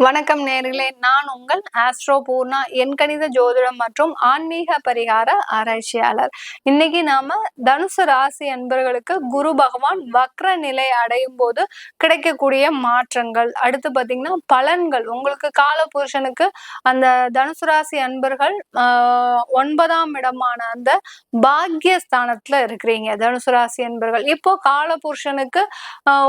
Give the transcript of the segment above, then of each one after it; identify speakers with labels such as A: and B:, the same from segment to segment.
A: வணக்கம் நேர்களே, நான் உங்கள் ஆஸ்ட்ரோ பூர்ணா, எண்கணித ஜோதிடம் மற்றும் ஆன்மீக பரிகார ஆராய்ச்சியாளர். இன்னைக்கு நாம தனுசு ராசி அன்பர்களுக்கு குரு பகவான் வக்ர நிலை அடையும் போது கிடைக்கக்கூடிய மாற்றங்கள், அடுத்து பாத்தீங்கன்னா பலன்கள். உங்களுக்கு கால புருஷனுக்கு அந்த தனுசு ராசி அன்பர்கள் 9ஆம் இடமான அந்த பாக்யஸ்தானத்துல இருக்கிறீங்க தனுசு ராசி அன்பர்கள். இப்போ கால புருஷனுக்கு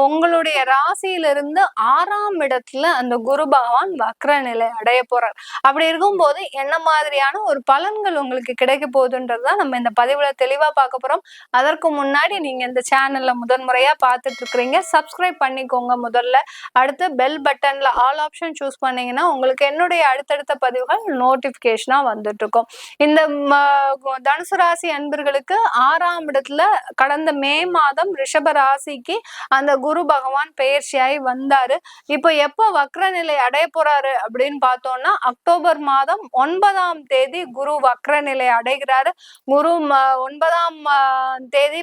A: உங்களுடைய ராசியிலிருந்து 6ஆம் இடத்துல அந்த குரு பகவான் வக்ர நிலை அடைய போறார். அப்படி இருக்கும்போது என்ன மாதிரியான ஒரு பலன்கள் உங்களுக்கு கிடைக்க போகுதுன்றதுதான் நம்ம இந்த பதிவுல தெளிவா பார்க்க போறோம். அதற்கு முன்னாடி நீங்க இந்த சேனல்ல முதன்முறையா பார்த்துட்டு இருக்கிறீங்க, சப்ஸ்கிரைப் பண்ணிக்கோங்க முதல்ல. அடுத்து பெல் பட்டன்ல ஆல் ஆப்ஷன் சூஸ் பண்ணீங்கன்னா உங்களுக்கு என்னுடைய அடுத்தடுத்த பதிவுகள் நோட்டிபிகேஷனா வந்துட்டு இருக்கும். இந்த தனுசு ராசி அன்பர்களுக்கு 6ஆம் இடத்துல கடந்த மே மாதம் ரிஷப ராசிக்கு அந்த குரு பகவான் பெயர்ச்சியாகி வந்தாரு. இப்போ எப்போ வக்ர நிலை அடைய போறாரு அப்படின்னு பார்த்தோம்னா அக்டோபர் மாதம் 9ஆம் தேதி குரு வக்ர நிலை அடைகிறாரு. குரு 9ஆம் தேதி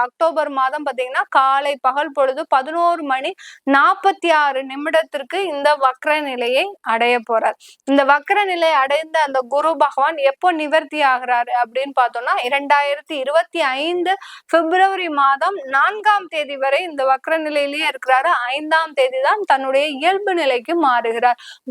A: அக்டோபர் மாதம் பாத்தீங்கன்னா காலை பகல் பொழுது 11:46 இந்த வக்ர நிலையை அடைய போறார். இந்த வக்ர நிலை அடைந்த அந்த குரு பகவான் எப்போ நிவர்த்தி ஆகிறாரு அப்படின்னு பார்த்தோம்னா 2025 பிப்ரவரி மாதம் 4ஆம் தேதி வரை இந்த வக்ர நிலையிலேயே இருக்கிறாரு. 5ஆம் தேதி தான் தன்னுடைய இயல்பு நிலைக்கு மாறுகிறார்.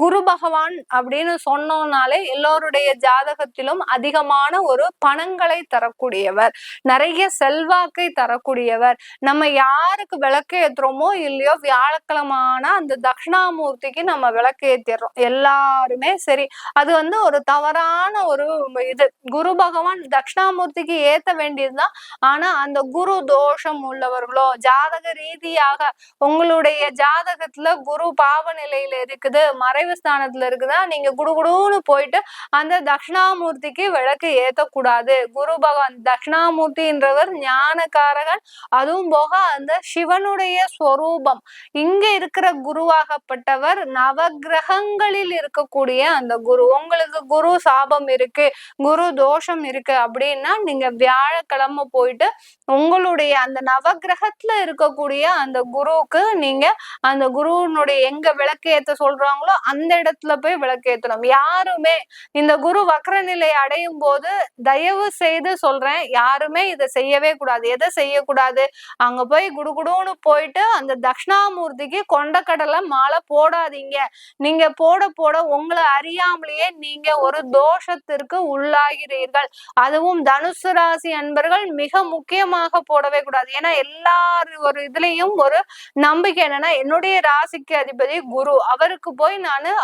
A: குரு பகவான் அப்படின்னு சொன்னோம்னாலே எல்லோருடைய ஜாதகத்திலும் அதிகமான ஒரு பணங்களை தரக்கூடியவர், நிறைய செல்வாக்கை தரக்கூடியவர். நம்ம யாருக்கு விளக்கு ஏத்துறோமோ இல்லையோ வியாழக்கிழமான அந்த தட்சிணாமூர்த்திக்கு நம்ம விளக்கு ஏத்திடுறோம் எல்லாருமே. சரி, அது ஒரு தவறான ஒரு இது. குரு பகவான் தட்சிணாமூர்த்திக்கு ஏத்த வேண்டியதுதான். ஆனா அந்த குரு தோஷம் உள்ளவர்களோ, ஜாதக ரீதியாக உங்களுடைய ஜாதகத்துல குரு பாவ நிலையில இருக்குது, மறைவு ஸ்தானத்துல இருக்குதா, நீங்க குடுகுடுன்னு போயிட்டு அந்த தட்சிணாமூர்த்திக்கு விளக்கு ஏத்தக்கூடாது. குரு பகவான் தட்சிணாமூர்த்தின்றவர் ஞானகாரகன், அதுவும் போக அந்த சிவனுடைய ஸ்வரூபம். இங்க இருக்கிற குருவாகப்பட்டவர் நவகிரகங்களில் இருக்கக்கூடிய அந்த குரு. உங்களுக்கு குரு சாபம் இருக்கு, குரு தோஷம் இருக்கு அப்படின்னா நீங்க வியாழக்கிழமை போயிட்டு உங்களுடைய அந்த நவகிரகத்துல இருக்கக்கூடிய அந்த குருவுக்கு நீங்க அந்த குருனுடைய எங்க விளக்கு ஏத்த சொல்றாங்களோ அந்த இடத்துல போய் விளக்கு ஏத்தணும். யாருமே இந்த குரு வக்ர நிலை அடையும் போது தயவு செய்து சொல்றேன், யாருமே இதை செய்யவே கூடாது. எதை செய்யக்கூடாது? அங்க போய் குடுகுடுன்னு போயிட்டு அந்த தட்சிணாமூர்த்திக்கு கொண்டக்கடலை மாலை போடாதீங்க. நீங்க போட போட உங்களை அறியாமலேயே நீங்க ஒரு தோஷத்திற்கு உள்ளாகிறீர்கள். அதுவும் தனுசு ராசி அன்பர்கள் மிக முக்கியமாக போடவே கூடாது. ஏன்னா எல்லாரும் ஒரு இதுலயும் ஒரு நம்பிக்கை என்னன்னா, என்னுடைய ராசிக்கு அதிபதி குரு, அவருக்கு போய்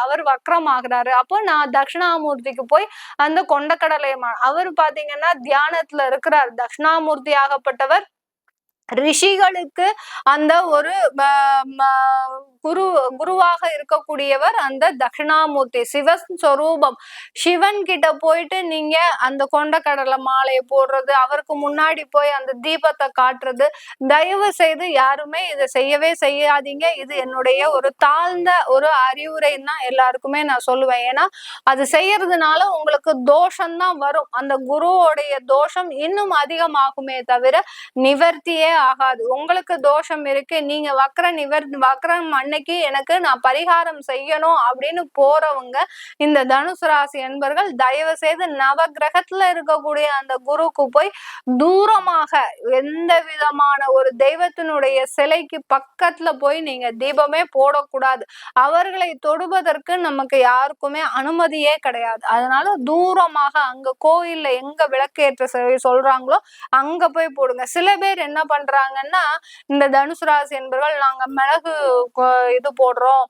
A: அவர் வக்ரம் ஆகிறாரு, அப்போ நான் தட்சிணாமூர்த்திக்கு போய் அந்த கொண்டக்கடலை அவர் பாத்தீங்கன்னா தியானத்துல இருக்கிறார். தட்சிணாமூர்த்தி ஆகப்பட்டவர் ரிஷிகளுக்கு அந்த ஒரு குருவாக இருக்கக்கூடியவர் அந்த தட்சிணாமூர்த்தி சிவஸ்வரூபம். சிவன் கிட்ட போயிட்டு நீங்க அந்த கொண்டக்கடலை மாலையை போடுறது, அவருக்கு முன்னாடி போய் அந்த தீபத்தை காட்டுறது, தயவு செய்து யாருமே இதை செய்யவே செய்யாதீங்க. இது என்னுடைய ஒரு தாழ்ந்த ஒரு அறிவுரைன்னு தான் எல்லாருக்குமே நான் சொல்லுவேன். ஏன்னா அது செய்யறதுனால உங்களுக்கு தோஷம்தான் வரும். அந்த குருவோடைய தோஷம் இன்னும் அதிகமாகுமே தவிர நிவர்த்தியே ஆகாது. உங்களுக்கு தோஷம் இருக்கு, நீங்க வக்ரம் அன்னைக்கு எனக்கு நான் பரிகாரம் செய்யணும் அப்படின்னு போறவங்க இந்த தனுசு ராசி என்பர்கள் தயவு செய்து நவகிரகத்துல இருக்கக்கூடிய அந்த குருக்கு போய் தூரமாக எந்த விதமான ஒரு தெய்வத்தினுடைய சிலைக்கு பக்கத்துல போய் நீங்க தீபமே போடக்கூடாது. அவர்களை தொடுவதற்கு நமக்கு யாருக்குமே அனுமதியே கிடையாது. அதனால தூரமாக அங்க கோயில்ல எங்க விளக்கேற்ற சொல்றாங்களோ அங்க போய் போடுங்க. சில பேர் என்ன பண்றாங்கன்னா, இந்த தனுசு ராசி என்பவர்கள் நாங்க மிளகு இது போடுறோம்,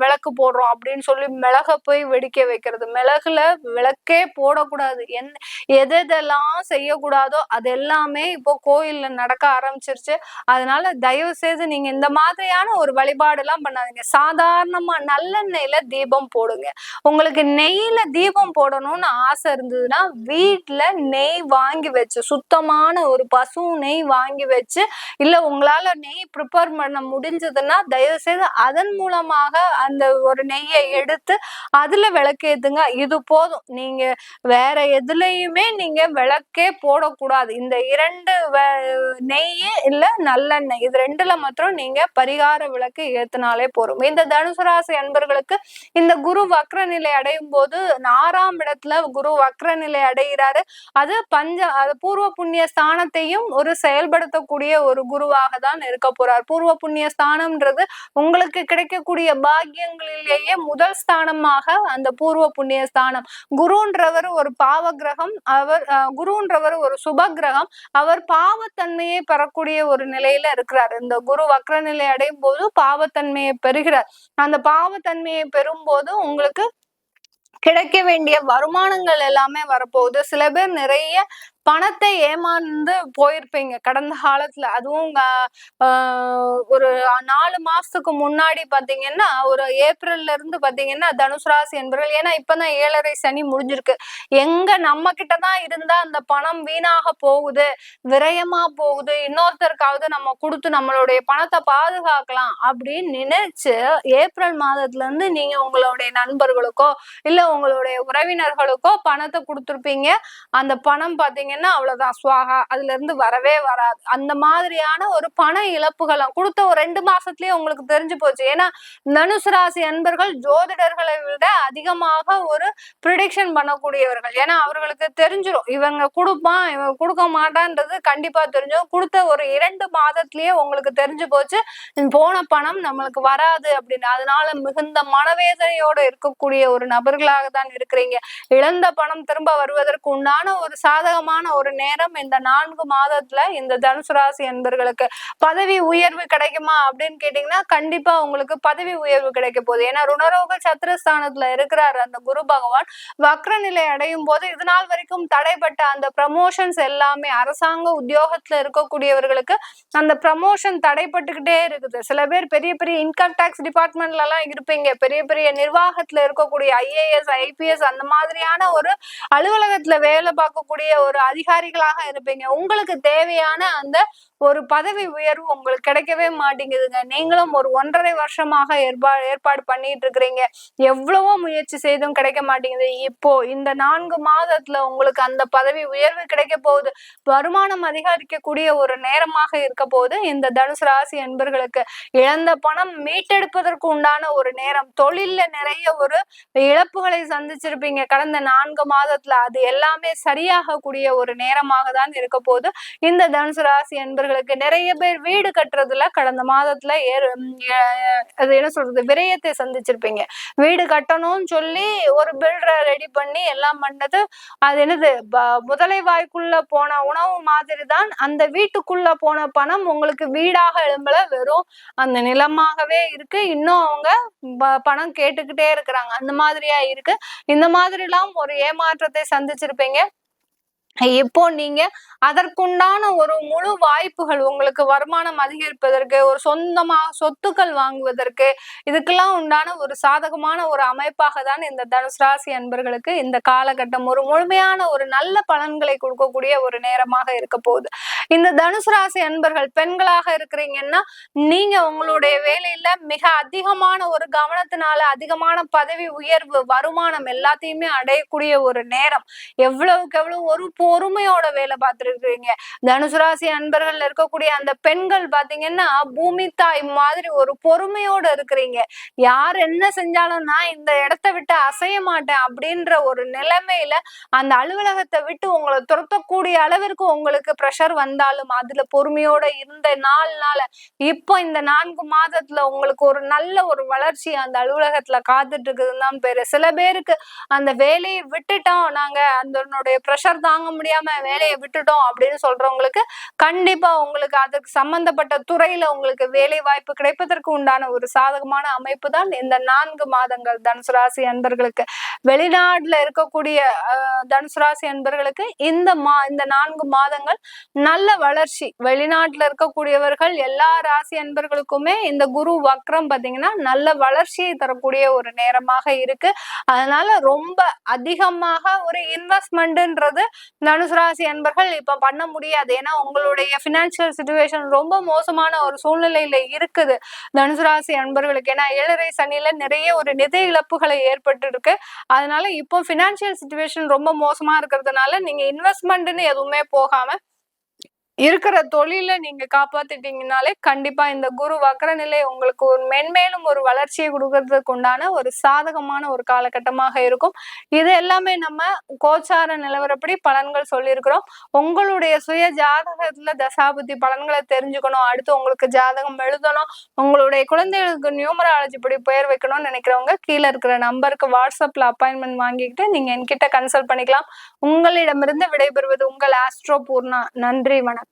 A: விளக்கு போடுறோம் அப்படின்னு சொல்லி மிளக போய் வெடிக்க வைக்கிறது. மிளகுல விளக்கே போடக்கூடாது. எதெல்லாம் செய்யக்கூடாதோ அது எல்லாமே இப்போ கோயில்ல நடக்க ஆரம்பிச்சிருச்சு. அதனால தயவு செய்து நீங்க இந்த மாதிரியான ஒரு வழிபாடு எல்லாம் பண்ணாதீங்க. சாதாரணமா நல்லெண்ணெயில தீபம் போடுங்க. உங்களுக்கு நெய்ல தீபம் போடணும்னு ஆசை இருந்ததுன்னா வீட்டுல நெய் வாங்கி வச்சு, சுத்தமான ஒரு பசு நெய் வாங்கி வச்சு, இல்ல உங்களால நெய் ப்ரிப்பேர் பண்ண முடிஞ்சதுன்னா தயவு செய்து அதன் மூலமாக அந்த ஒரு நெய்யை எடுத்து அதுல விளக்கேத்துங்க. இது போதும். நீங்க வேற எதுலயுமே நீங்க விளக்கே போடக்கூடாது. இந்த 2 நெய் இல்ல நல்லெண்ணெய் இது 2ல மாத்திரம் நீங்க பரிகார விளக்கு ஏத்துனாலே போதும். இந்த தனுசு ராசி அன்பர்களுக்கு இந்த குரு வக்ர நிலை அடையும் போது 6ஆம் இடத்துல குரு வக்ர நிலை அடைகிறாரு. அது பூர்வ புண்ணிய ஸ்தானத்தையும் ஒரு செயல்படுத்தக்கூடிய ஒரு குருவாக தான் இருக்க போறார். பூர்வ புண்ணிய ஸ்தானம்ன்றது உங்களுக்கு கிடைக்கக்கூடிய பாக்கியங்களிலேயே முதல் ஸ்தானமாக அந்த பூர்வ புண்ணிய ஸ்தானம். குருன்றவர் ஒரு பாவ கிரகம், குருன்றவர் ஒரு சுப கிரகம். அவர் பாவத்தன்மையை பெறக்கூடிய ஒரு நிலையில இருக்கிறார். இந்த குரு வக்ர நிலை அடையும் போது பாவத்தன்மையை பெறுகிறார். அந்த பாவத்தன்மையை பெறும்போது உங்களுக்கு கிடைக்க வேண்டிய வருமானங்கள் எல்லாமே வரப்போகுது. சில பேர் நிறைய பணத்தை ஏமாந்து போயிருப்பீங்க கடந்த காலத்துல. அதுவும் ஒரு 4 மாசத்துக்கு முன்னாடி பாத்தீங்கன்னா, ஒரு ஏப்ரல்ல இருந்து பாத்தீங்கன்னா தனுசு ராசி என்பவர்கள், ஏன்னா இப்பதான் 7.5 சனி முடிஞ்சிருக்கு. எங்க நம்ம கிட்டதான் இருந்தா அந்த பணம் வீணாக போகுது, விரயமா போகுது, இன்னொருத்தருக்காவது நம்ம கொடுத்து நம்மளுடைய பணத்தை பாதுகாக்கலாம் அப்படின்னு நினைச்சு ஏப்ரல் மாதத்துல இருந்து நீங்க உங்களுடைய நண்பர்களுக்கோ இல்ல உங்களுடைய உறவினர்களுக்கோ பணத்தை கொடுத்துருப்பீங்க. அந்த பணம் பாத்தீங்கன்னா அவ்வளவுதான், சுவாகா, அதுல இருந்து வரவே வராது. அந்த மாதிரியான ஒரு பண இழப்புகளை கொடுத்த ஒரு 2 மாசத்துலயே உங்களுக்கு தெரிஞ்சு போச்சு. ஏன்னா தனுசு ராசி அன்பர்கள் ஜோதிடர்களை விட அதிகமாக ஒரு ப்ரிடிக்ஷன் பண்ணக்கூடியவர்கள். ஏன்னா அவர்களுக்கு தெரிஞ்சிடும் இவங்க கொடுப்பான் இவங்க கொடுக்க மாட்டான்றது கண்டிப்பா தெரிஞ்சிடும். கொடுத்த ஒரு 2 மாதத்திலேயே உங்களுக்கு தெரிஞ்சு போச்சு போன பணம் நம்மளுக்கு வராது அப்படின்னு. அதனால மிகுந்த மனவேதனையோட இருக்கக்கூடிய ஒரு நபர்களாக தான் இருக்கிறீங்க. இழந்த பணம் திரும்ப வருவதற்கு உண்டான ஒரு சாதகமான ஒரு நேரம் இந்த 4 மாதத்துல இந்த தனுசு ராசி என்பர்களுக்கு. பதவி உயர்வு கிடைக்குமா அப்படின்னு கேட்டீங்கன்னா கண்டிப்பா உங்களுக்கு பதவி உயர்வு கிடைக்க போகுது. ஏன்னா ருணரோக சத்துருஸ்தானத்துல இருக்கிறார் அந்த குரு பகவான். வக்ர நிலை அடையும் போது இது நாள் வரைக்கும் தடைப்பட்ட அந்த ப்ரமோஷன்ஸ் எல்லாமே, அரசாங்க உத்தியோகத்துல இருக்கக்கூடியவர்களுக்கு அந்த ப்ரமோஷன் தடைப்பட்டுக்கிட்டே இருக்குது. சில பேர் பெரிய பெரிய இன்கம் டாக்ஸ் டிபார்ட்மெண்ட்ல எல்லாம் இருப்பீங்க, பெரிய பெரிய நிர்வாகத்துல இருக்கக்கூடிய IAS IPS அந்த மாதிரியான ஒரு அலுவலகத்துல வேலை பார்க்கக்கூடிய ஒரு அதிகாரிகளாக இருப்பீங்க. உங்களுக்கு தேவையான அந்த ஒரு பதவி உயர்வு உங்களுக்கு கிடைக்கவே மாட்டேங்குதுங்க. நீங்களும் ஒரு 1.5 வருஷமாக ஏற்பாடு பண்ணிட்டு இருக்கிறீங்க. எவ்வளவோ முயற்சி செய்தும் கிடைக்க மாட்டேங்குது. இப்போ இந்த 4 மாதத்துல உங்களுக்கு அந்த பதவி உயர்வு கிடைக்க போகுது. வருமானம் அதிகரிக்கக்கூடிய ஒரு நேரமாக இருக்க போகுது இந்த தனுசு ராசி என்பர்களுக்கு. இழந்த பணம் மீட்டெடுப்பதற்கு உண்டான ஒரு நேரம். தொழில்ல நிறைய ஒரு இழப்புகளை சந்திச்சிருப்பீங்க கடந்த 4 மாதத்துல. அது எல்லாமே சரியாகக்கூடிய ஒரு நேரமாக தான் இருக்க போகுது இந்த தனுசு ராசி என்பர்களுக்கு. நிறைய பேர் வீடு கட்டுறதுல கடந்த மாதத்துல அது என்ன சொல்றது, விரயத்தை சந்திச்சிருப்பீங்க. வீடு கட்டணும்னு சொல்லி ஒரு பில்டரை ரெடி பண்ணி எல்லாம் பண்ணது, அது என்னது முதலை வாய்க்குள்ள போன உணவு மாதிரி தான். அந்த வீட்டுக்குள்ள போன பணம் உங்களுக்கு வீடாக எழும்பல, வெறும் அந்த நிலமாகவே இருக்கு. இன்னும் அவங்க பணம் கேட்டுக்கிட்டே இருக்கிறாங்க. அந்த மாதிரியா இருக்கு. இந்த மாதிரி எல்லாம் ஒரு ஏமாற்றத்தை சந்திச்சிருப்பீங்க. இப்போ நீங்க அதற்குண்டான ஒரு முழு வாய்ப்புகள், உங்களுக்கு வருமானம் அதிகரிப்பதற்கு, ஒரு சொத்துக்கள் வாங்குவதற்கு, இதுக்கெல்லாம் உண்டான ஒரு சாதகமான ஒரு அமைப்பாக தான் இந்த தனுசு ராசி அன்பர்களுக்கு இந்த காலகட்டம் ஒரு முழுமையான ஒரு நல்ல பலன்களை கொடுக்கக்கூடிய ஒரு நேரமாக இருக்க போகுது. இந்த தனுசு ராசி அன்பர்கள் பெண்களாக இருக்கிறீங்கன்னா நீங்க உங்களுடைய வேலையில மிக அதிகமான ஒரு கவனத்தினால அதிகமான பதவி உயர்வு, வருமானம் எல்லாத்தையுமே அடையக்கூடிய ஒரு நேரம். எவ்வளவுக்கு எவ்வளவு ஒரு பொறுமையோட வேலை பார்த்துருக்கீங்க. தனுசு ராசி அன்பர்கள் இருக்கக்கூடிய அந்த பெண்கள் பாத்தீங்கன்னா பூமி தாய் மாதிரி ஒரு பொறுமையோட இருக்கிறீங்க. யார் என்ன செஞ்சாலும் நான் இந்த இடத்தை விட்டு அசைய மாட்டேன் அப்படின்ற ஒரு நிலைமையில அந்த அலுவலகத்தை விட்டு உங்களை துரத்தக்கூடிய அளவிற்கு உங்களுக்கு பிரஷர் வந்தாலும் அதுல பொறுமையோட இருந்த நாள்னால இப்போ இந்த 4 மாதத்துல உங்களுக்கு ஒரு நல்ல ஒரு வளர்ச்சி அந்த அலுவலகத்துல காத்துட்டு இருக்குதுன்னு தான் பேரு. சில பேருக்கு அந்த வேலையை விட்டுட்டோம், நாங்க அதனுடைய பிரஷர் தாங்க முடியாம வேலையை விட்டுட்டோம் அப்படின்னு சொல்றவங்களுக்கு கண்டிப்பா உங்களுக்கு அதுக்கு சம்பந்தப்பட்ட துறையில உங்களுக்கு வேலை வாய்ப்பு கிடைப்பதற்கு உண்டான ஒரு சாதகமான அமைப்பு தான் இந்த 4 மாதங்கள் தனுசு ராசி அன்பர்களுக்கு. வெளிநாட்டுல இருக்கக்கூடிய தனுசு ராசி அன்பர்களுக்கு இந்த 4 மாதங்கள் நல்ல நல்ல வளர்ச்சி. வெளிநாட்டுல இருக்கக்கூடியவர்கள் எல்லா ராசி அன்பர்களுக்குமே இந்த குரு வக்ரம் பாத்தீங்கன்னா நல்ல வளர்ச்சியை தரக்கூடிய ஒரு நேரமாக இருக்கு. அதனால ரொம்ப அதிகமாக ஒரு இன்வெஸ்ட்மெண்ட்ன்றது தனுசு ராசி அன்பர்கள் இப்ப பண்ண முடியாது. ஏன்னா உங்களுடைய பினான்சியல் சிச்சுவேஷன் ரொம்ப மோசமான ஒரு சூழ்நிலையில இருக்குது தனுசு ராசி அன்பர்களுக்கு. ஏன்னா 7.5 சனியில நிறைய ஒரு நிதி இழப்புகளை ஏற்பட்டு இருக்கு. அதனால இப்போ பினான்சியல் சிச்சுவேஷன் ரொம்ப மோசமா இருக்கிறதுனால நீங்க இன்வெஸ்ட்மெண்ட்னு எதுவுமே போகாம இருக்கிற தொழில நீங்க காப்பாத்திட்டீங்கனாலே கண்டிப்பா இந்த குரு வக்ர நிலை உங்களுக்கு ஒரு மென்மேலும் ஒரு வளர்ச்சியை கொடுக்கறதுக்கு உண்டான ஒரு சாதகமான ஒரு காலகட்டமாக இருக்கும். இது எல்லாமே நம்ம கோச்சார நிலவரப்படி பலன்கள் சொல்லியிருக்கிறோம். உங்களுடைய சுய ஜாதகத்துல தசாபுத்தி பலன்களை தெரிஞ்சுக்கணும், அடுத்து உங்களுக்கு ஜாதகம் எழுதணும், உங்களுடைய குழந்தைகளுக்கு நியூமராலஜி படி பெயர் வைக்கணும்னு நினைக்கிறவங்க கீழே இருக்கிற நம்பருக்கு வாட்ஸ்அப்ல அப்பாயின்மெண்ட் வாங்கிக்கிட்டு நீங்க என்கிட்ட கன்சல்ட் பண்ணிக்கலாம். உங்களிடமிருந்து விடைபெறுவது உங்கள் ஆஸ்ட்ரோ பூர்ணா. நன்றி, வணக்கம்.